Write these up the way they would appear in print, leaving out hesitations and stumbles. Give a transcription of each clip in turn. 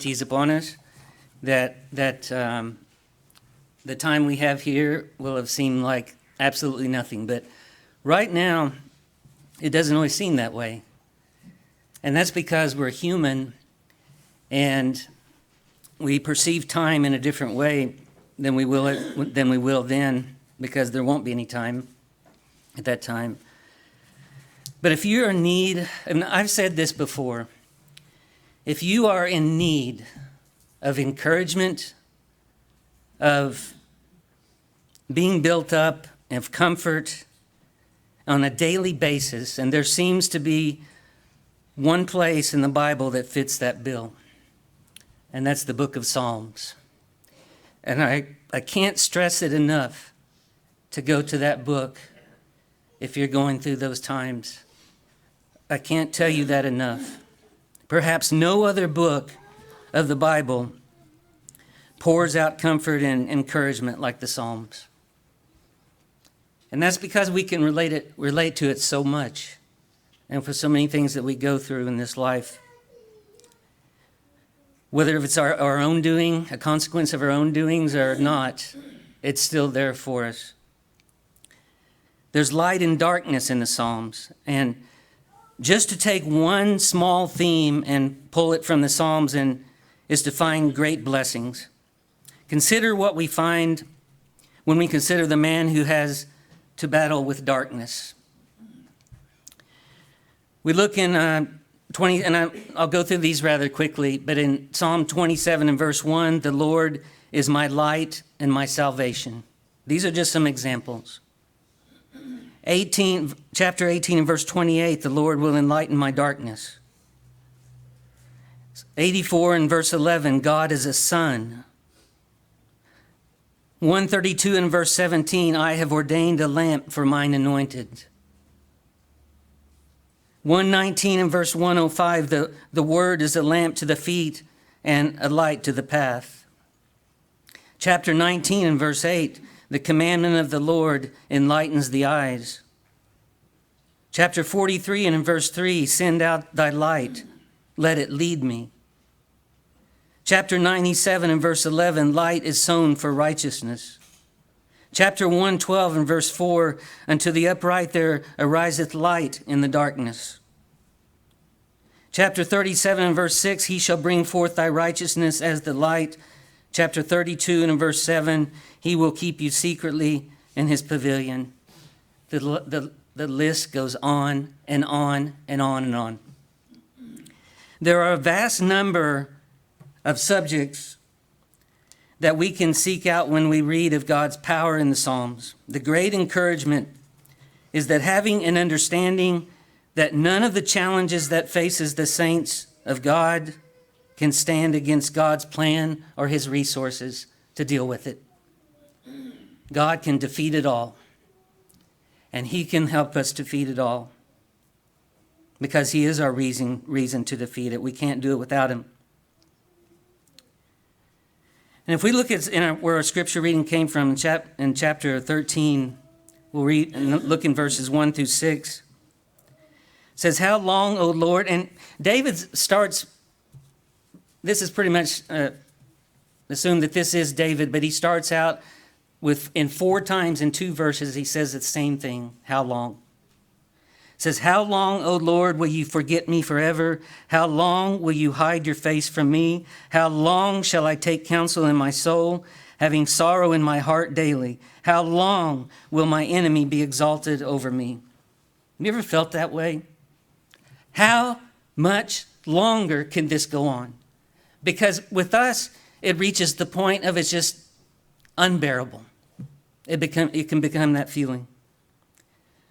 He's upon us, that the time we have here will have seemed like absolutely nothing. But right now, it doesn't always seem that way. And that's because we're human and we perceive time in a different way than we will then, because there won't be any time at that time. But if you're in need, and I've said this before, if you are in need of encouragement, of being built up, of comfort on a daily basis, and there seems to be one place in the Bible that fits that bill, and that's the book of Psalms. And I can't stress it enough to go to that book if you're going through those times. I can't tell you that enough. Perhaps no other book of the Bible pours out comfort and encouragement like the Psalms. And that's because we can relate to it so much, and for so many things that we go through in this life. Whether it's our own doing, a consequence of our own doings or not, it's still there for us. There's light and darkness in the Psalms, and just to take one small theme and pull it from the Psalms is to find great blessings. Consider what we find when we consider the man who has to battle with darkness. We look in 20, and I'll go through these rather quickly, but in Psalm 27 and verse 1, the Lord is my light and my salvation. These are just some examples. Chapter 18 and verse 28, the Lord will enlighten my darkness. 84 and verse 11, God is a sun. 132 and verse 17, I have ordained a lamp for mine anointed. 119 and verse 105, the word is a lamp to the feet and a light to the path. Chapter 19 and verse 8, the commandment of the Lord enlightens the eyes. Chapter 43 and in verse 3, send out thy light, let it lead me. Chapter 97 and verse 11, light is sown for righteousness. Chapter 112 and verse 4, unto the upright there ariseth light in the darkness. Chapter 37 and verse 6, he shall bring forth thy righteousness as the light. Chapter 32 and in verse 7, he will keep you secretly in his pavilion. The list goes on and on and on and on. There are a vast number of subjects that we can seek out when we read of God's power in the Psalms. The great encouragement is that having an understanding that none of the challenges that faces the saints of God can stand against God's plan or his resources to deal with it. God can defeat it all, and he can help us defeat it all because he is our reason to defeat it. We can't do it without him. And if we look at where our scripture reading came from in chapter 13, we'll read and look in verses 1 through 6. It says, how long, O Lord? And David starts, this is pretty much assume that this is David, but he starts out in 4 times in 2 verses, he says the same thing, how long? It says, how long, O Lord, will you forget me forever? How long will you hide your face from me? How long shall I take counsel in my soul, having sorrow in my heart daily? How long will my enemy be exalted over me? Have you ever felt that way? How much longer can this go on? Because with us, it reaches the point of it's just unbearable. It can become that feeling.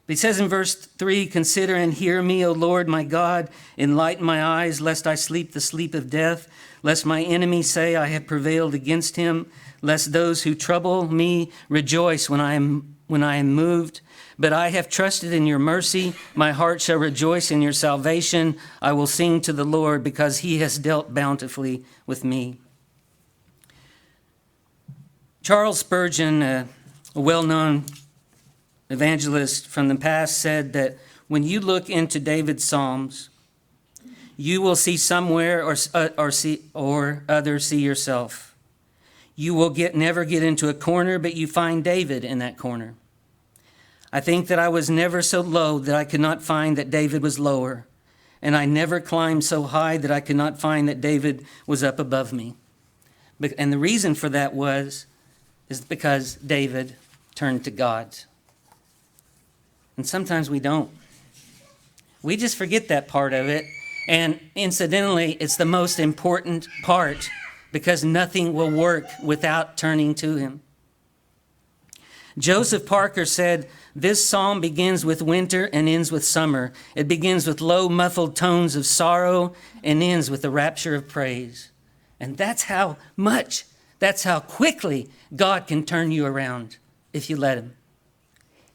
He says in verse 3, consider and hear me, O Lord, my God, enlighten my eyes, lest I sleep the sleep of death, lest my enemies say I have prevailed against him, lest those who trouble me rejoice when I am moved. But I have trusted in your mercy. My heart shall rejoice in your salvation. I will sing to the Lord because he has dealt bountifully with me. Charles Spurgeon, a well-known evangelist from the past, said that when you look into David's Psalms, you will see somewhere or others see yourself. You will never get into a corner, but you find David in that corner. I think that I was never so low that I could not find that David was lower, and I never climbed so high that I could not find that David was up above me. And the reason for that is because David turned to God. And sometimes we don't. We just forget that part of it. And incidentally, it's the most important part because nothing will work without turning to him. Joseph Parker said, this psalm begins with winter and ends with summer. It begins with low, muffled tones of sorrow and ends with the rapture of praise. And that's how quickly God can turn you around if you let him.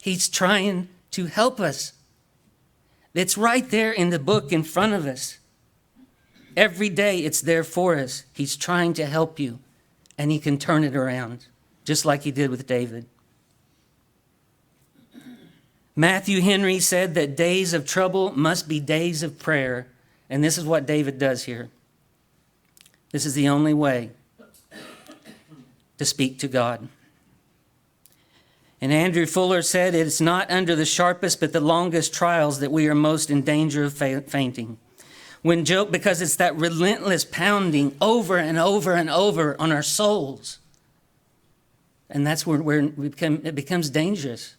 He's trying to help us. It's right there in the book in front of us. Every day it's there for us. He's trying to help you, and he can turn it around, just like he did with David. Matthew Henry said that days of trouble must be days of prayer, and this is what David does here. This is the only way to speak to God. And Andrew Fuller said, it's not under the sharpest but the longest trials that we are most in danger of fainting. Because it's that relentless pounding over and over and over on our souls. And that's where it becomes dangerous.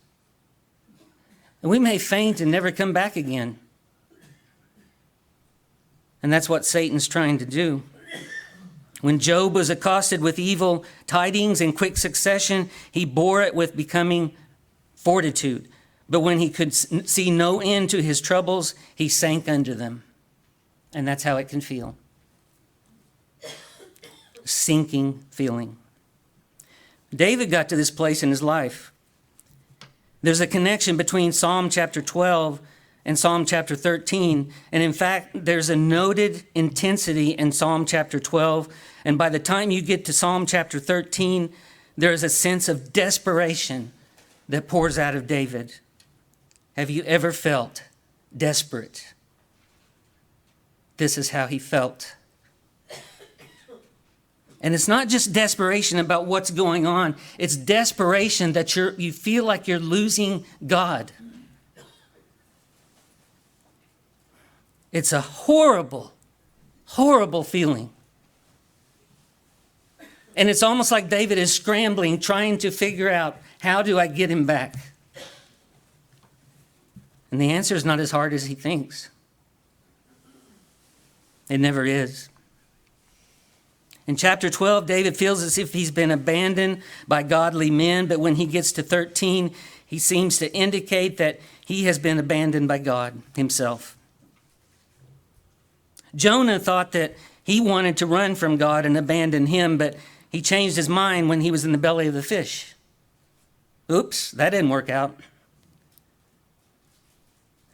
And we may faint and never come back again. And that's what Satan's trying to do. When Job was accosted with evil tidings in quick succession, he bore it with becoming fortitude. But when he could see no end to his troubles, he sank under them. And that's how it can feel. Sinking feeling. David got to this place in his life. There's a connection between Psalm chapter 12 and Psalm chapter 13. And in fact, there's a noted intensity in Psalm chapter 12. And by the time you get to Psalm chapter 13, there's a sense of desperation that pours out of David. Have you ever felt desperate? This is how he felt. And it's not just desperation about what's going on. It's desperation that you feel like you're losing God. It's a horrible, horrible feeling. And it's almost like David is scrambling, trying to figure out, how do I get him back? And the answer is not as hard as he thinks. It never is. In chapter 12, David feels as if he's been abandoned by godly men, but when he gets to 13, he seems to indicate that he has been abandoned by God himself. Jonah thought that he wanted to run from God and abandon him, but he changed his mind when he was in the belly of the fish. Oops, that didn't work out.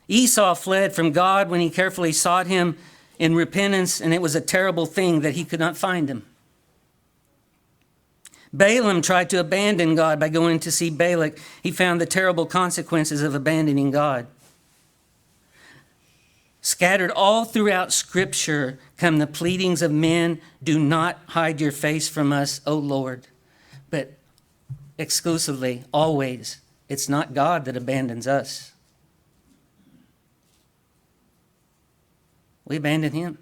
Esau fled from God when he carefully sought him in repentance, and it was a terrible thing that he could not find him. Balaam tried to abandon God by going to see Balak. He found the terrible consequences of abandoning God. Scattered all throughout Scripture come the pleadings of men, do not hide your face from us, O Lord. But exclusively, always, it's not God that abandons us. We abandon him.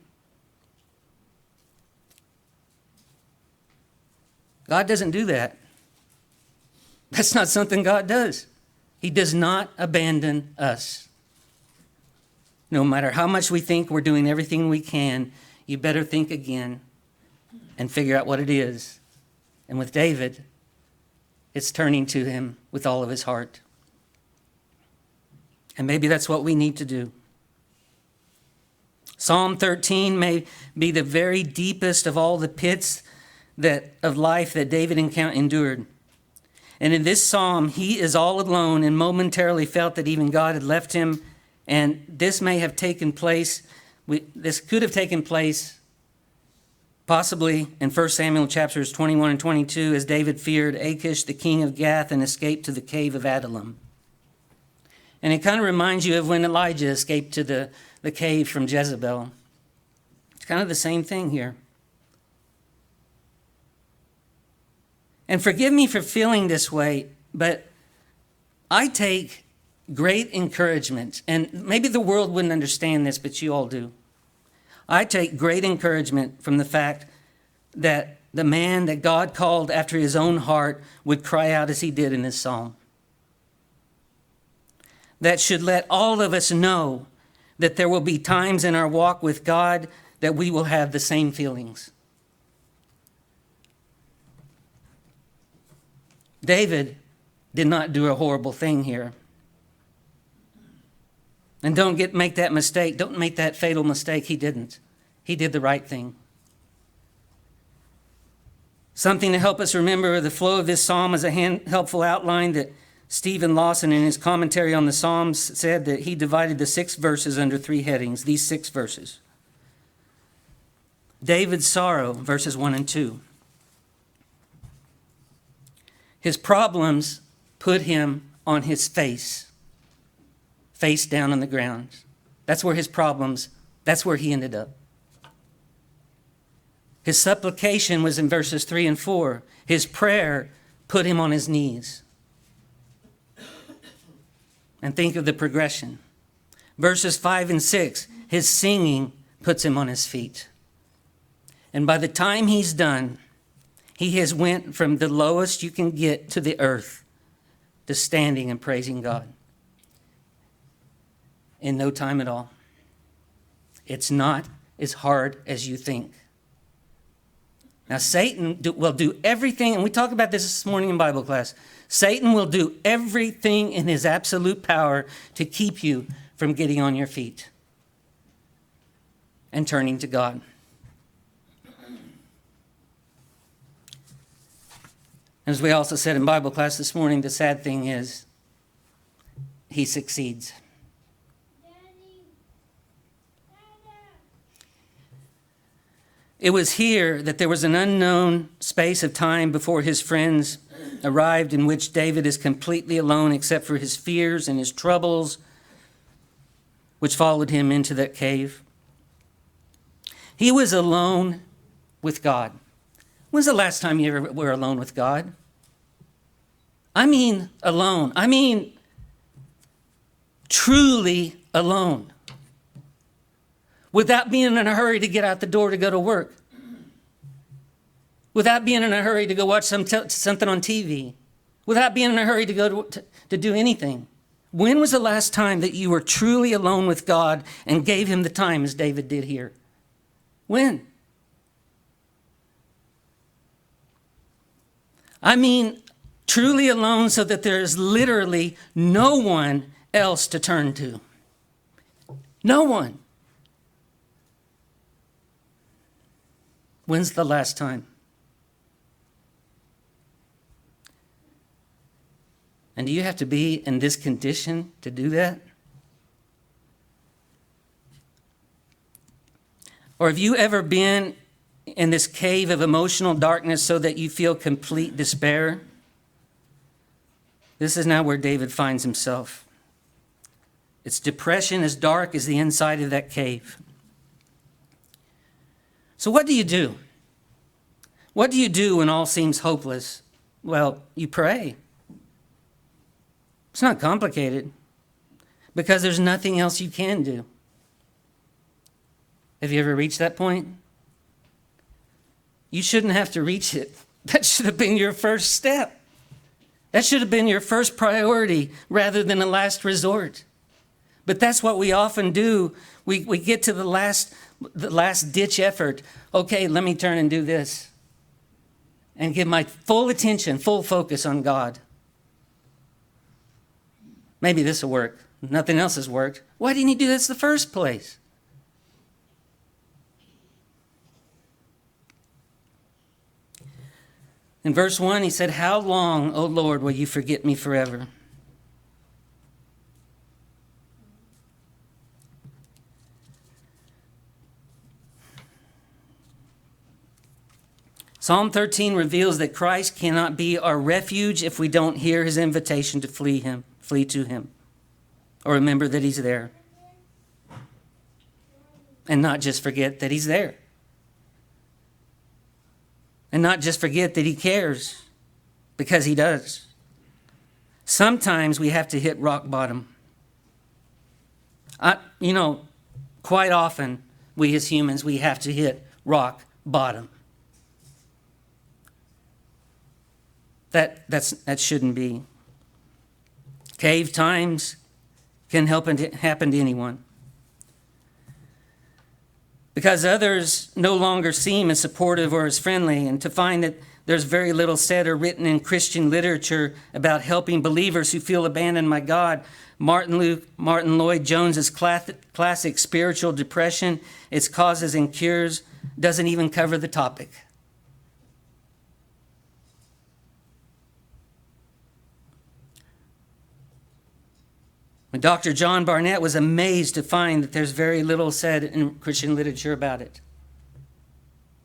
God doesn't do that. That's not something God does. He does not abandon us. No matter how much we think we're doing everything we can, you better think again and figure out what it is. And with David, it's turning to him with all of his heart. And maybe that's what we need to do. Psalm 13 may be the very deepest of all the pits of life that David endured. And in this psalm, he is all alone and momentarily felt that even God had left him. And this may have taken place, this could have taken place possibly in 1 Samuel chapters 21 and 22 as David feared Achish, the king of Gath, and escaped to the cave of Adullam. And it kind of reminds you of when Elijah escaped to the cave from Jezebel. kind of the same thing here. And forgive me for feeling this way, but I take great encouragement, and maybe the world wouldn't understand this, but you all do. I take great encouragement from the fact that the man that God called after his own heart would cry out as he did in this psalm. That should let all of us know that there will be times in our walk with God that we will have the same feelings. David did not do a horrible thing here. And don't make that mistake. Don't make that fatal mistake. He didn't. He did the right thing. Something to help us remember the flow of this psalm is a helpful outline that Stephen Lawson, in his commentary on the Psalms, said that he divided the 6 verses under 3 headings, these 6 verses. David's sorrow, verses 1 and 2. His problems put him on his face down on the ground. That's where his problems, that's where he ended up. His supplication was in verses 3 and 4. His prayer put him on his knees. And think of the progression. Verses 5 and 6, his singing puts him on his feet. And by the time he's done, he has went from the lowest you can get to the earth to standing and praising God. In no time at all. It's not as hard as you think. Now, Satan will do everything, and we talked about this morning in Bible class. Satan will do everything in his absolute power to keep you from getting on your feet and turning to God. As we also said in Bible class this morning, the sad thing is he succeeds. It was here that there was an unknown space of time before his friends arrived in which David is completely alone except for his fears and his troubles, which followed him into that cave. He was alone with God. When's the last time you ever were alone with God? I mean alone. I mean truly alone. Without being in a hurry to get out the door to go to work. Without being in a hurry to go watch something on TV. Without being in a hurry to go to do anything. When was the last time that you were truly alone with God and gave him the time as David did here? When? I mean truly alone so that there is literally no one else to turn to. No one. When's the last time? And do you have to be in this condition to do that? Or have you ever been in this cave of emotional darkness so that you feel complete despair? This is now where David finds himself. It's depression as dark as the inside of that cave. So what do you do? What do you do when all seems hopeless? Well, you pray. It's not complicated because there's nothing else you can do. Have you ever reached that point? You shouldn't have to reach it. That should have been your first step. That should have been your first priority rather than a last resort. But that's what we often do. We get to the last ditch effort. Okay, let me turn and do this. And give my full attention, full focus on God. Maybe this will work. Nothing else has worked. Why didn't he do this in the first place? In verse 1, he said, "How long, O Lord, will you forget me forever?" Psalm 13 reveals that Christ cannot be our refuge if we don't hear his invitation to flee to him, or remember that he's there. and not just forget that he's there. And not just forget that he cares, because he does. Sometimes we have to hit rock bottom. Quite often, we as humans, we have to hit rock bottom. That shouldn't be. Cave times can happen to anyone. Because others no longer seem as supportive or as friendly, and to find that there's very little said or written in Christian literature about helping believers who feel abandoned by God. Martin Lloyd Jones's classic Spiritual Depression, Its Causes and Cures, doesn't even cover the topic. When Dr. John Barnett was amazed to find that there's very little said in Christian literature about it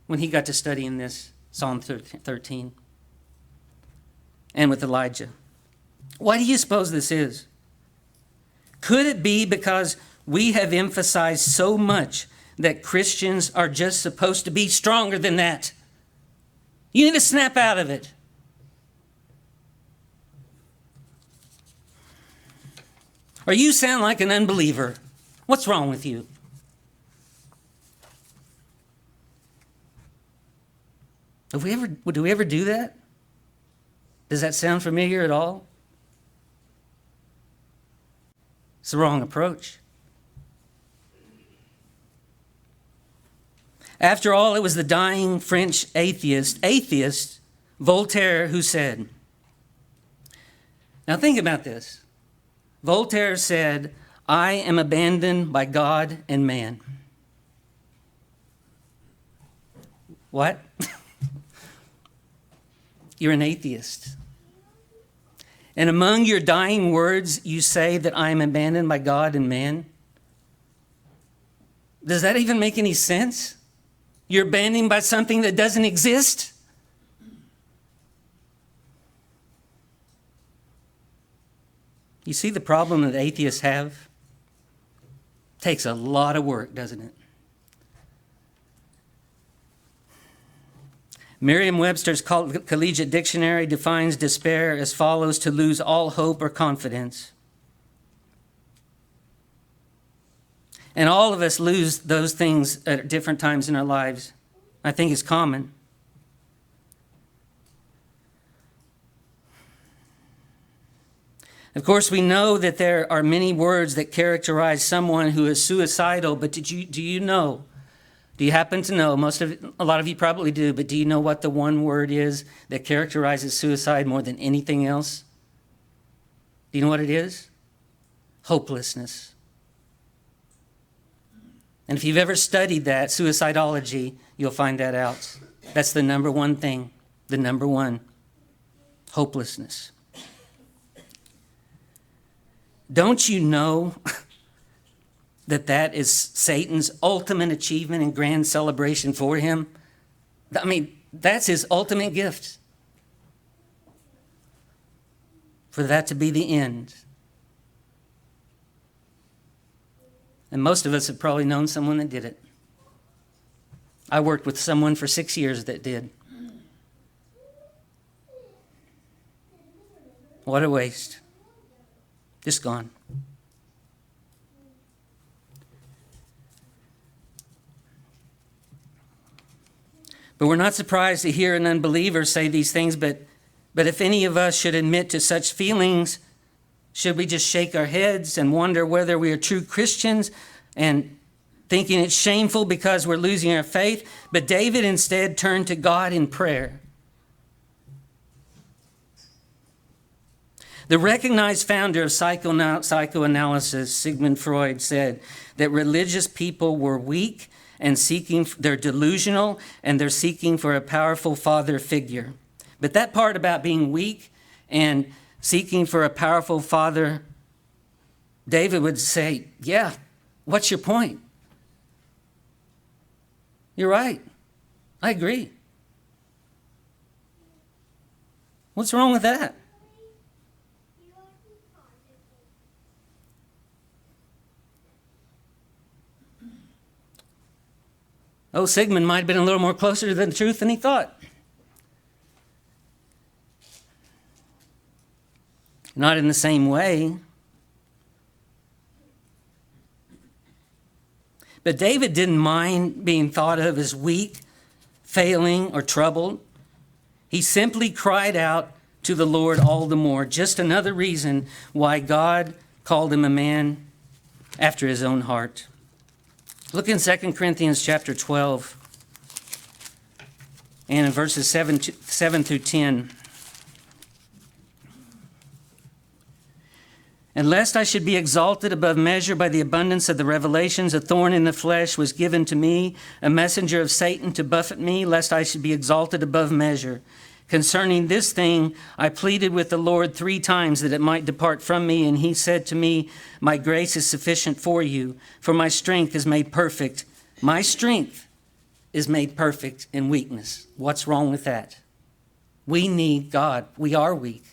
when he got to studying this, Psalm 13, and with Elijah. Why do you suppose this is? Could it be because we have emphasized so much that Christians are just supposed to be stronger than that? You need to snap out of it. Or you sound like an unbeliever. What's wrong with you? Do we ever do that? Does that sound familiar at all? It's the wrong approach. After all, it was the dying French atheist, Voltaire, who said, now think about this. Voltaire said, I am abandoned by God and man. What? You're an atheist. And among your dying words, you say that I am abandoned by God and man? Does that even make any sense? You're abandoned by something that doesn't exist? You see the problem that atheists have? Takes a lot of work, doesn't it? Merriam-Webster's Collegiate Dictionary defines despair as follows: to lose all hope or confidence. And all of us lose those things at different times in our lives. I think it's common. Of course, we know that there are many words that characterize someone who is suicidal, but do you know? Do you happen to know? A lot of you probably do, but do you know what the one word is that characterizes suicide more than anything else? Do you know what it is? Hopelessness. And if you've ever studied that, suicidology, you'll find that out. That's the number one thing, the number one, hopelessness. Don't you know that is Satan's ultimate achievement and grand celebration for him? I mean, that's his ultimate gift. For that to be the end. And most of us have probably known someone that did it. I worked with someone for 6 years that did. What a waste. Just gone. But we're not surprised to hear an unbeliever say these things, but if any of us should admit to such feelings, should we just shake our heads and wonder whether we are true Christians and thinking it's shameful because we're losing our faith? But David instead turned to God in prayer. The recognized founder of psychoanalysis, Sigmund Freud, said that religious people were weak and they're delusional, and they're seeking for a powerful father figure. But that part about being weak and seeking for a powerful father, David would say, yeah, what's your point? You're right. I agree. What's wrong with that? Oh, Sigmund might have been a little more closer to the truth than he thought. Not in the same way. But David didn't mind being thought of as weak, failing, or troubled. He simply cried out to the Lord all the more. Just another reason why God called him a man after his own heart. Look in 2 Corinthians chapter 12 and in verses 7 through 10. And lest I should be exalted above measure by the abundance of the revelations, a thorn in the flesh was given to me, a messenger of Satan to buffet me, lest I should be exalted above measure. Concerning this thing, I pleaded with the Lord 3 times that it might depart from me, and he said to me, my grace is sufficient for you, for my strength is made perfect. My strength is made perfect in weakness. What's wrong with that? We need God. We are weak.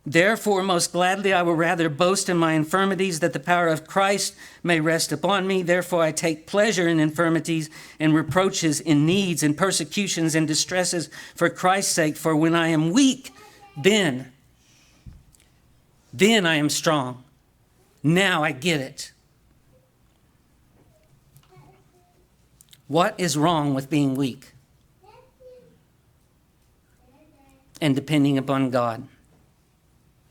Therefore, most gladly, I will rather boast in my infirmities, that the power of Christ may rest upon me. Therefore, I take pleasure in infirmities and reproaches, in needs and persecutions and distresses for Christ's sake. For when I am weak, then I am strong. Now I get it. What is wrong with being weak and depending upon God?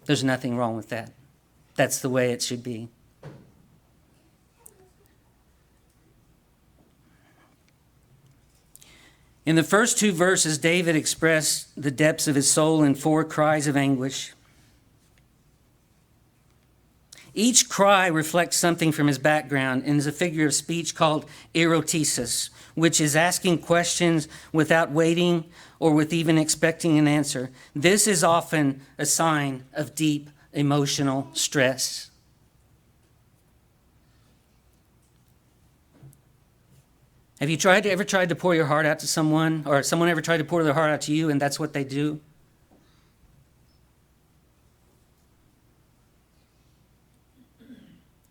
There's nothing wrong with that. That's the way it should be. In the first 2 verses, David expressed the depths of his soul in 4 cries of anguish. Each cry reflects something from his background and is a figure of speech called erotesis, which is asking questions without waiting or with even expecting an answer. This is often a sign of deep emotional stress. Have you ever tried to pour your heart out to someone, or someone ever tried to pour their heart out to you, and that's what they do?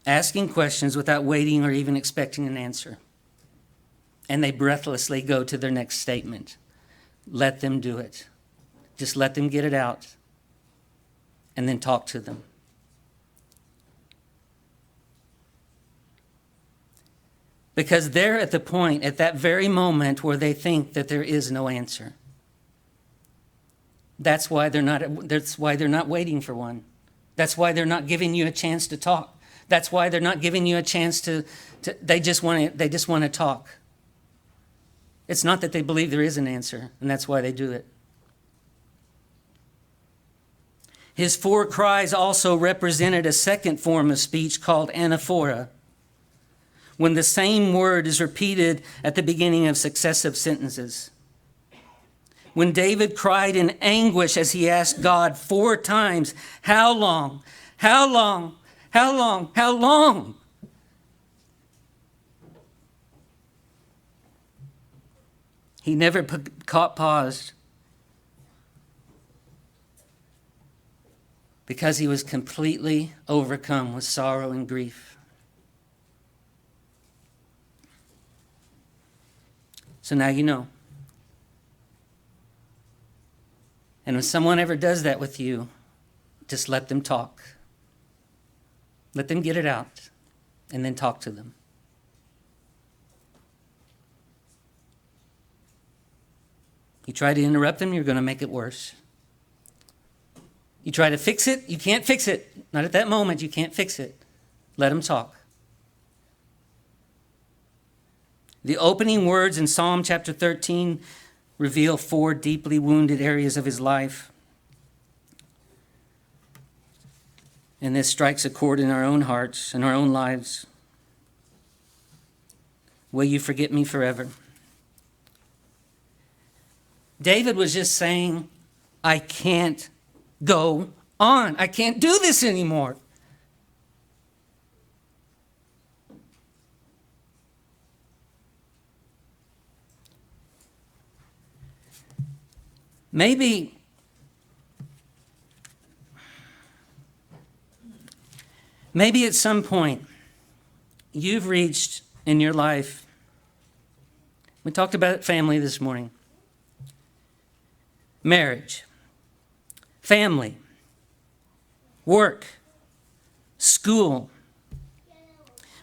Asking questions without waiting or even expecting an answer. And they breathlessly go to their next statement. Let them do it. Just let them get it out. And then talk to them. Because they're at the point, at that very moment, where they think that there is no answer. That's why they're not waiting for one. That's why they're not giving you a chance to talk. That's why they're not giving you a chance to they just want to talk. It's not that they believe there is an answer, and that's why they do it. His 4 cries also represented a second form of speech called anaphora, when the same word is repeated at the beginning of successive sentences. When David cried in anguish as he asked God 4 times, how long? How long? How long? How long? He never paused because he was completely overcome with sorrow and grief. So now you know. And when someone ever does that with you, just let them talk. Let them get it out, and then talk to them. You try to interrupt them, you're going to make it worse. You try to fix it, you can't fix it. Not at that moment, you can't fix it. Let them talk. The opening words in Psalm chapter 13 reveal 4 deeply wounded areas of his life. And this strikes a chord in our own hearts and our own lives. Will you forget me forever? David was just saying, I can't go on. I can't do this anymore. Maybe at some point you've reached in your life. We talked about family this morning. Marriage, family, work, school,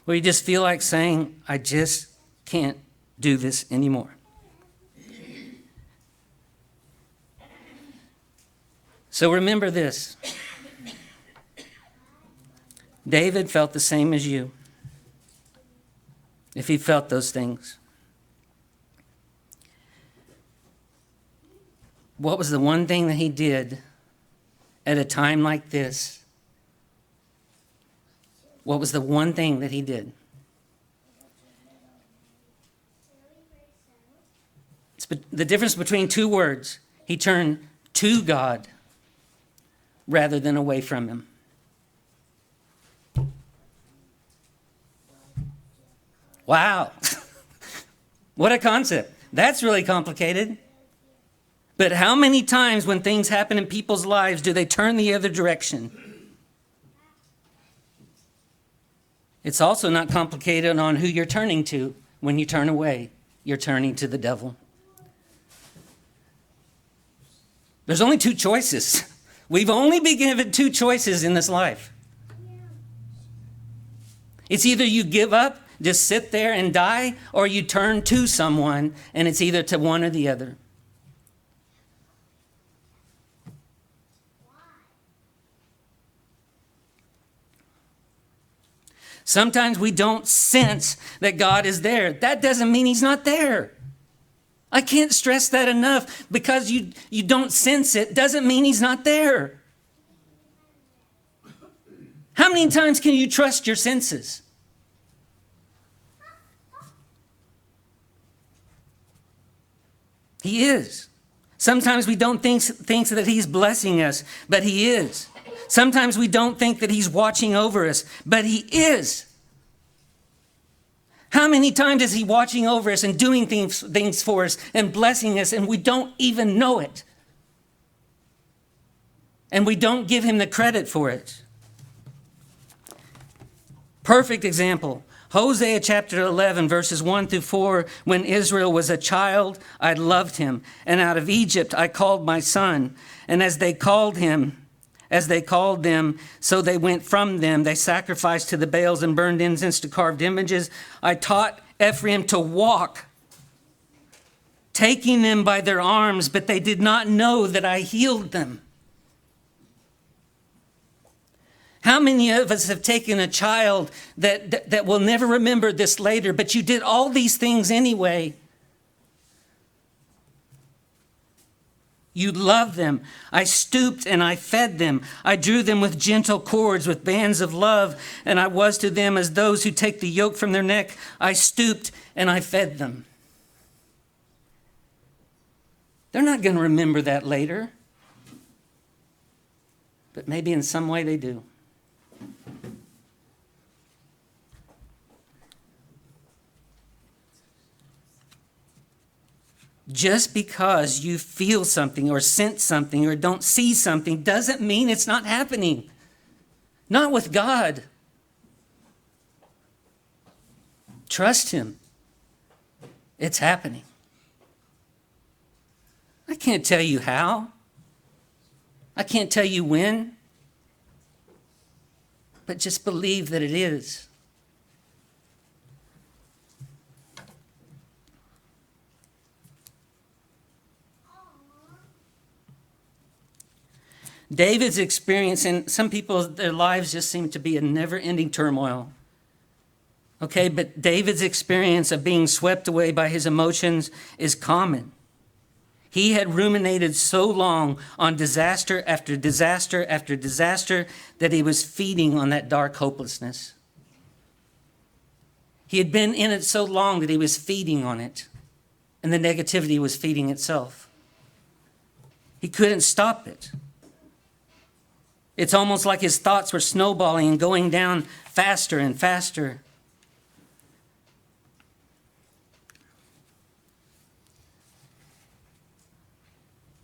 where you just feel like saying, I just can't do this anymore. So remember this. David felt the same as you, if he felt those things. What was the one thing that he did at a time like this? What was the one thing that he did? It's the difference between two words. He turned to God rather than away from him. Wow. What a concept. That's really complicated. But how many times when things happen in people's lives do they turn the other direction? It's also not complicated on who you're turning to. When you turn away, you're turning to the devil. There's only two choices. We've only been given two choices in this life. It's either you give up, just sit there and die, or you turn to someone, and it's either to one or the other. Sometimes we don't sense that God is there. That doesn't mean he's not there. I can't stress that enough. Because you don't sense it doesn't mean he's not there. How many times can you trust your senses? He is. Sometimes we don't think that he's blessing us, but he is. Sometimes we don't think that he's watching over us, but he is. How many times is he watching over us and doing things for us and blessing us, and we don't even know it? And we don't give him the credit for it. Perfect example. Hosea chapter 11, verses 1 through 4. When Israel was a child, I loved him. And out of Egypt I called my son. And as they called them, so they went from them. They sacrificed to the Baals and burned incense to carved images. I taught Ephraim to walk, taking them by their arms, but they did not know that I healed them. How many of us have taken a child that will never remember this later, but you did all these things anyway? You loved them. I stooped and I fed them. I drew them with gentle cords, with bands of love, and I was to them as those who take the yoke from their neck. I stooped and I fed them. They're not going to remember that later, but maybe in some way they do. Just because you feel something or sense something or don't see something doesn't mean it's not happening. Not with God. Trust him. It's happening. I can't tell you how. I can't tell you when. But just believe that it is. David's experience, and some people, their lives just seem to be a never-ending turmoil. Okay, but David's experience of being swept away by his emotions is common. He had ruminated so long on disaster after disaster after disaster that he was feeding on that dark hopelessness. He had been in it so long that he was feeding on it, and the negativity was feeding itself. He couldn't stop it. It's almost like his thoughts were snowballing and going down faster and faster.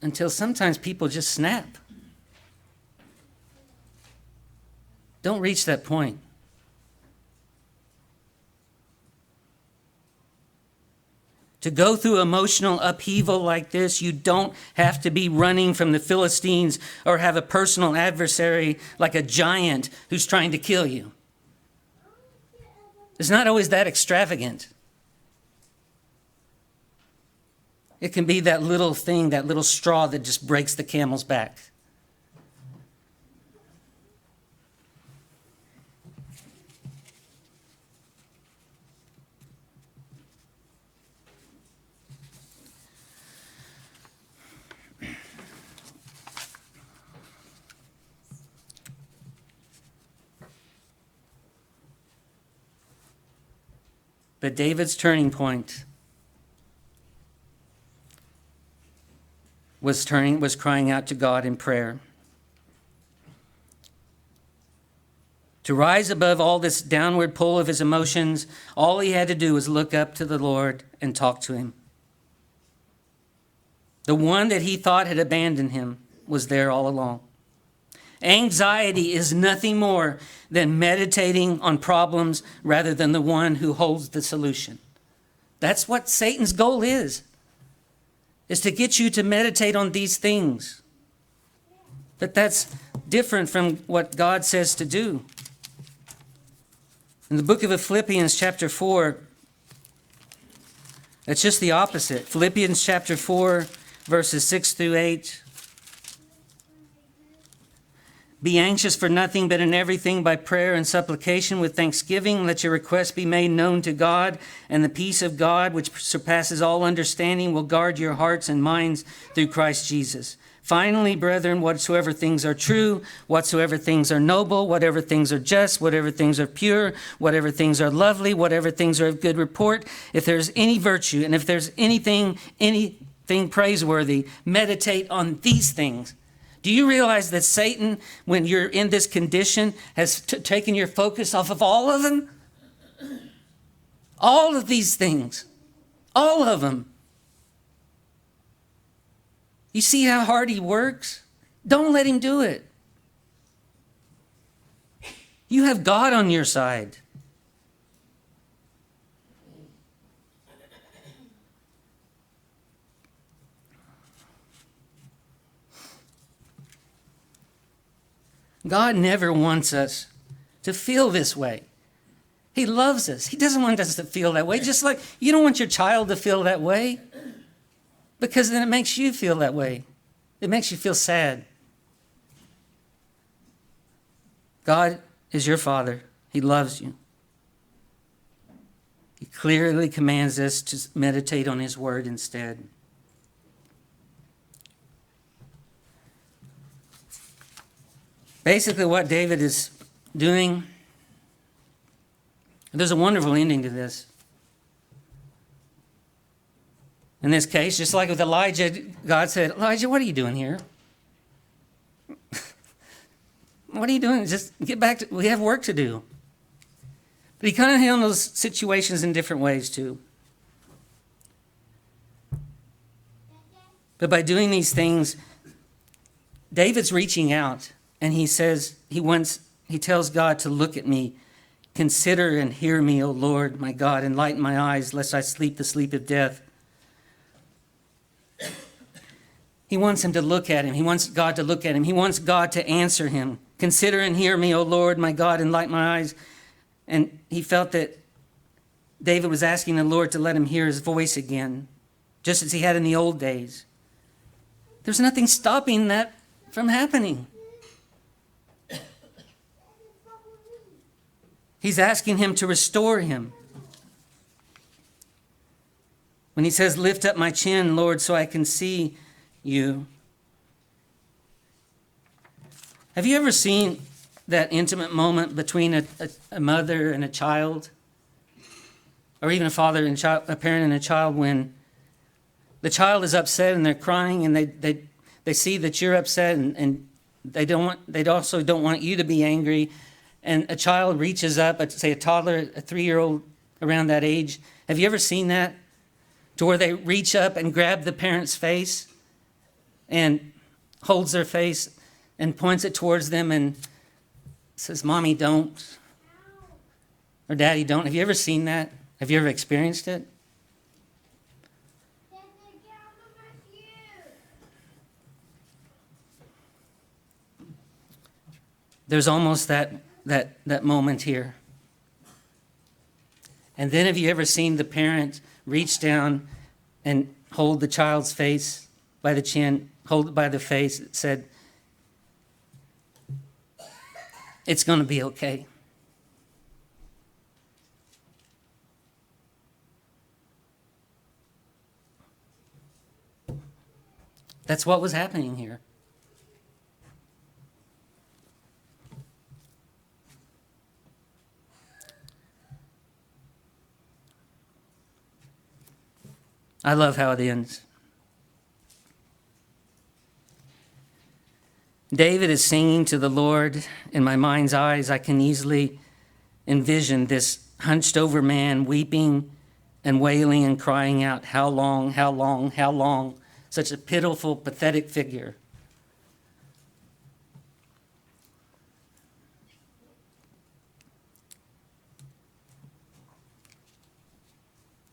Until sometimes people just snap. Don't reach that point. To go through emotional upheaval like this, you don't have to be running from the Philistines or have a personal adversary like a giant who's trying to kill you. It's not always that extravagant. It can be that little thing, that little straw that just breaks the camel's back. But David's turning point was crying out to God in prayer. To rise above all this downward pull of his emotions, all he had to do was look up to the Lord and talk to him. The one that he thought had abandoned him was there all along. Anxiety is nothing more than meditating on problems rather than the one who holds the solution. That's what Satan's goal is to get you to meditate on these things. But that's different from what God says to do. In the book of Philippians chapter 4, it's just the opposite. Philippians chapter 4, verses 6 through 8. Be anxious for nothing, but in everything by prayer and supplication with thanksgiving, let your requests be made known to God, and the peace of God, which surpasses all understanding, will guard your hearts and minds through Christ Jesus. Finally, brethren, whatsoever things are true, whatsoever things are noble, whatever things are just, whatever things are pure, whatever things are lovely, whatever things are of good report, if there's any virtue, and if there's anything praiseworthy, meditate on these things. Do you realize that Satan, when you're in this condition, has taken your focus off of all of them? All of these things. All of them. You see how hard he works? Don't let him do it. You have God on your side. God never wants us to feel this way. He loves us. He doesn't want us to feel that way. Just like you don't want your child to feel that way, because then it makes you feel that way. It makes you feel sad. God is your Father. He loves you. He clearly commands us to meditate on his word instead. Basically, what David is doing, there's a wonderful ending to this. In this case, just like with Elijah, God said, Elijah, what are you doing here? What are you doing? Just get back we have work to do. But he kind of handles situations in different ways too. But by doing these things, David's reaching out. And he says, he tells God to look at me. Consider and hear me, O Lord, my God. Enlighten my eyes, lest I sleep the sleep of death. He wants him to look at him. He wants God to look at him. He wants God to answer him. Consider and hear me, O Lord, my God. Enlighten my eyes. And he felt that David was asking the Lord to let him hear his voice again, just as he had in the old days. There's nothing stopping that from happening. He's asking him to restore him. When he says, lift up my chin, Lord, so I can see you. Have you ever seen that intimate moment between a mother and a child? Or even a father and a parent and a child, when the child is upset and they're crying and they see that you're upset and they also don't want you to be angry. And a child reaches up, say a toddler, a 3-year-old around that age. Have you ever seen that? To where they reach up and grab the parent's face and holds their face and points it towards them and says, Mommy, don't. Or Daddy, don't. Have you ever seen that? Have you ever experienced it? there's almost that moment here. And then have you ever seen the parent reach down and hold the child's face by the chin, hold it by the face, it said, it's going to be okay. That's what was happening here. I love how it ends. David is singing to the Lord. In my mind's eyes, I can easily envision this hunched over man weeping and wailing and crying out, how long, how long, how long? Such a pitiful, pathetic figure.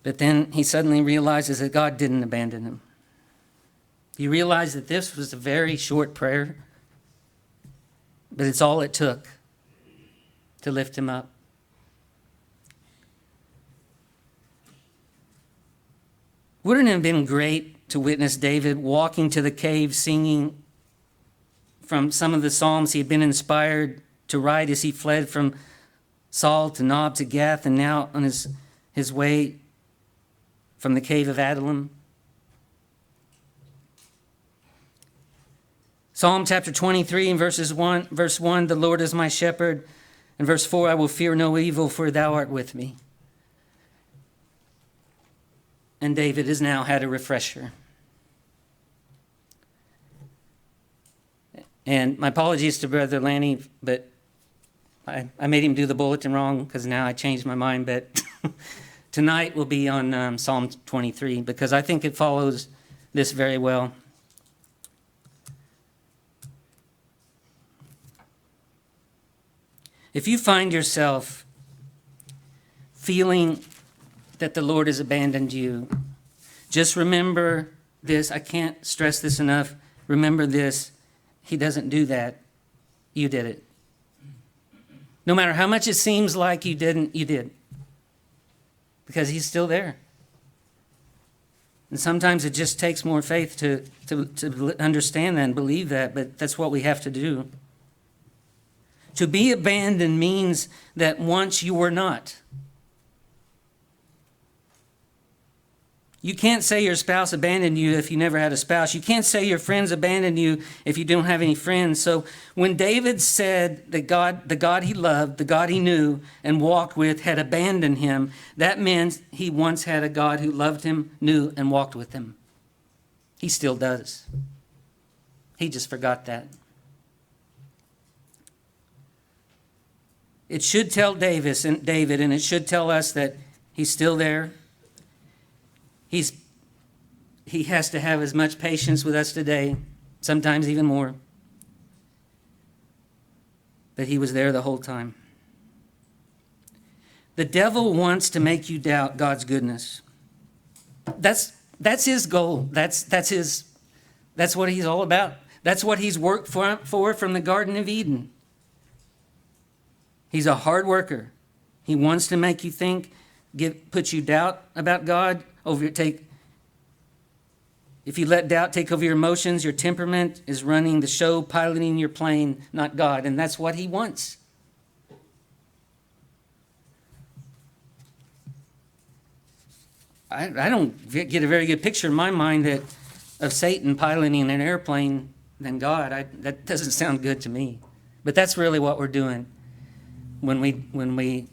But then he suddenly realizes that God didn't abandon him. He realized that this was a very short prayer, but it's all it took to lift him up. Wouldn't it have been great to witness David walking to the cave singing from some of the Psalms he had been inspired to write as he fled from Saul to Nob to Gath, and now on his way from the cave of Adullam? Psalm chapter 23 and verse 1, the Lord is my shepherd. And verse 4, I will fear no evil, for thou art with me. And David has now had a refresher. And my apologies to Brother Lanny, but I made him do the bulletin wrong because now I changed my mind. But tonight will be on Psalm 23 because I think it follows this very well. If you find yourself feeling that the Lord has abandoned you, just remember this. I can't stress this enough. Remember this. He doesn't do that. You did it. No matter how much it seems like you didn't, you did. Because he's still there. And sometimes it just takes more faith to understand that and believe that, but that's what we have to do. To be abandoned means that once you were not. You can't say your spouse abandoned you if you never had a spouse. You can't say your friends abandoned you if you don't have any friends. So when David said that God, the God he loved, the God he knew and walked with had abandoned him, that meant he once had a God who loved him, knew, and walked with him. He still does. He just forgot that. It should tell David, and it should tell us that he's still there. He has to have as much patience with us today, sometimes even more. But he was there the whole time. The devil wants to make you doubt God's goodness. That's his goal. That's what he's all about. That's what he's worked for from the Garden of Eden. He's a hard worker. He wants to make you think, put you doubt about God. If you let doubt take over your emotions, your temperament is running the show, piloting your plane, not God. And that's what he wants. I don't get a very good picture in my mind of Satan piloting an airplane than God. That doesn't sound good to me. But that's really what we're doing when we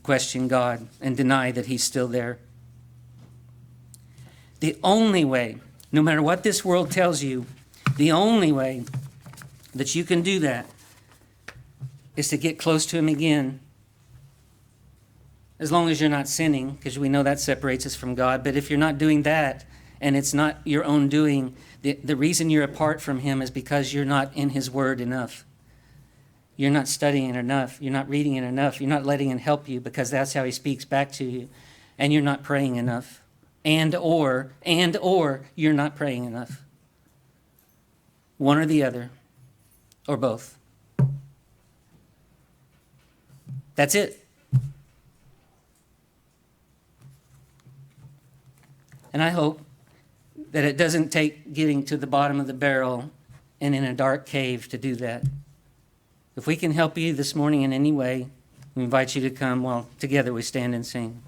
question God and deny that he's still there. The only way, no matter what this world tells you, the only way that you can do that is to get close to him again. As long as you're not sinning, because we know that separates us from God. But if you're not doing that, and it's not your own doing, the reason you're apart from him is because you're not in his word enough. You're not studying it enough. You're not reading it enough. You're not letting him help you because that's how he speaks back to you. And you're not praying enough. And or you're not praying enough. One or the other, or both. That's it. And I hope that it doesn't take getting to the bottom of the barrel and in a dark cave to do that. If we can help you this morning in any way, we invite you to come while together we stand and sing.